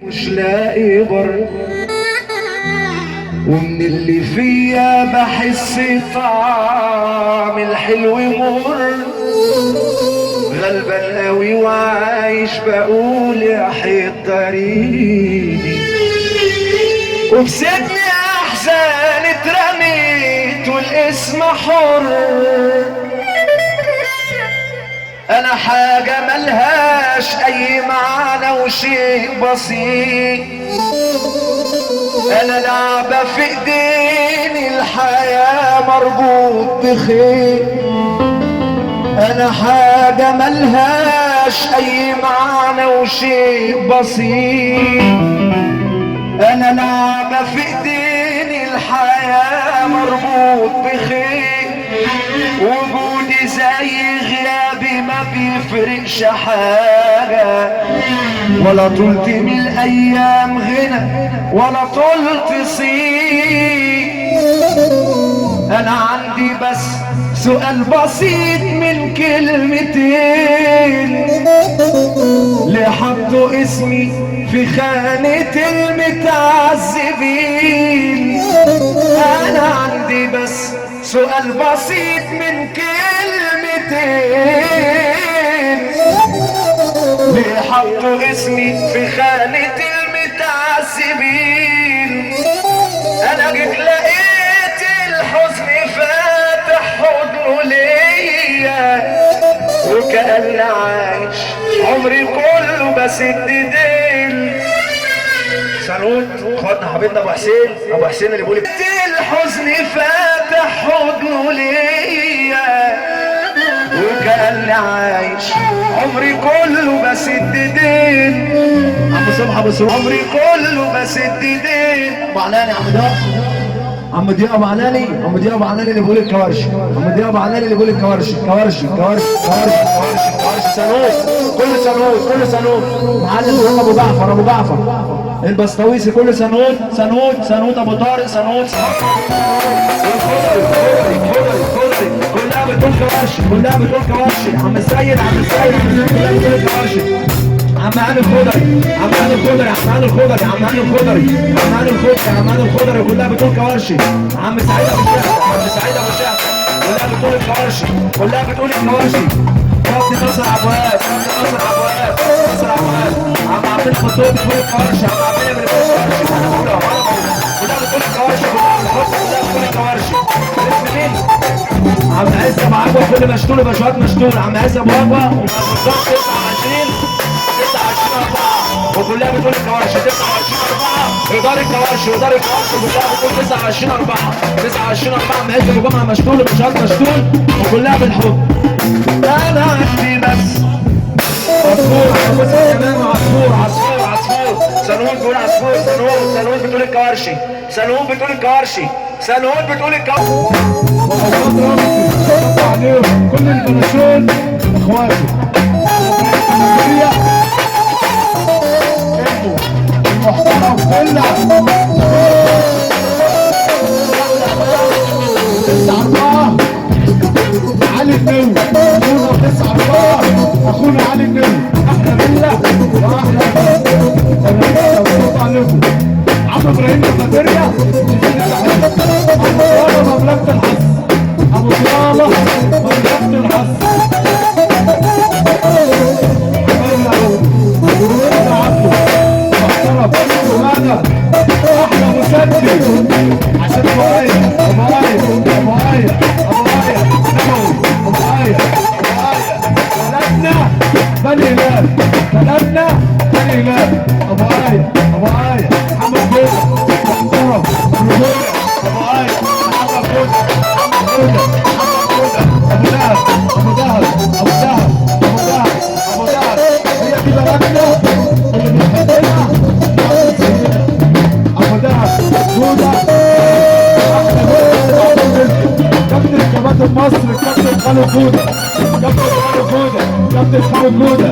مش لاقي بر، ومن اللي فيا بحس طعم الحلو مر. غلبان قوي وعايش بقول يا حيطريني، وبسجن احزان اترميت والاسم حر. انا حاجة ملهاش اي معنى وشيء بسيط، انا لعبة في ايديني الحياة مربوط بخيط. انا حاجة ملهاش اي معنى وشيء بسيط، انا لعبة في ايديني الحياة مربوط بخيط. وجودي زي غيابي ما بيفرقش حاجة، ولا طولت من الايام غنى ولا طولت صيت. انا عندي بس سؤال بسيط من كلمتين، ليه حطوا اسمي في خانة المتعذبين؟ انا عندي بس سؤال بسيط من كلمتين، ليه حطوا اسمي في خانة المتعذبين؟ انا جيت لقيت الحزن فاتح حضنه ليا، وكأني عايش عمري كله بسد ديل. سالوت اخواتنا حبيبنا ابو حسين، ابو حسين اللي بيقول الحزن فاتح حضنه ليا، وكأني عايش عمري كله بسد ديل. عم صبحي ابو صبحي عمري كله بسد ديل. ابو علاني عم ضياء، عم ضياء ابو علاني، عم ضياء ابو علاني اللي بيقول الكوارشي، عم ضياء ابو علاني اللي بيقول الكوارشي. كوارشي كوارشي كوارشي كوارشي كوارشي. سالوت كل سالوت كل سالوت. معلم محمد ابو جعفر، ابو جعفر البسطويسي كل سنوت سنوت سنوت ابو طارق سنوت. كلها بتقول كوارشي، كلها بتقول كوارشي. عم السيد، عم السيد كلها بتقول كوارشي. عم هاني الخضري، عم هاني الخضري، عم هاني الخضري، عم هاني الخضري، عم هاني الخضري، عم هاني الخضري كلها بتقول كوارشي. عم سعيد ابو شهد، عم سعيد ابو شهد كلها بتقول الكوارشي، كلها بتقول الكوارشي. كابتن نصر عبواب، كابتن نصر عبواب، نصر عبواب. عم عبد الخطوب بتقول الكوارشي، عم عبد الله بتقول الكوارشي. انا بقولها وانا بقولها كلها بتقول الكوارشي، كلها بتحط كلها بتقول الكوارشي. اسم مين؟ عم عز ابو عجوه كل مشتول بشوات مشتول. عم عز ابو عجوه ومقدار 29 4 وكلها بتقول الكوارشي. 29 4 اداره الكوارشي، اداره الكوارشي كلها بتقول 29 4 29 4. عم عز ابو جمعه مشتول وبشوات مشتول وكلها بالحب. انا عندي بس عصفور، بس كمان عصفور عصفور عصفور. سنون بتقول عصفور، سنون سنون بتقول الكوارشي، سنون بتقول الكوارشي، سنون بتقول الكوارشي. عليهم كل البنشون اخواتي المحترم كلها 9-4 علي النووي. اخونا 9-4 اخونا علي النووي. احلى فيلا واحلى صوت عليكم. عم ابراهيم القادريه، ابو صالح مملكه الحظ، ابو صالح مملكه الحظ. احلى مسدد عشان ابو ايه ابو ايه ابو ايه ابو ايه نبوي ابو ايه ابو ايه. بلدنا بني هلال، بلدنا بني هلال. ابو ايه ابو ايه محمد جوده محترم رجوله. ابو ايه محمد جوده، محمد جوده، محمد جوده. ابو دهب، ابو دهب، ابو دهب، ابو دهب، ابو دهب. هي دي بلدنا اللي بنحبها. ابو دهب جوده كابتن كباتن مصر، كابتن خالد جوده، كابتن خالد جوده، كابتن خالد جوده.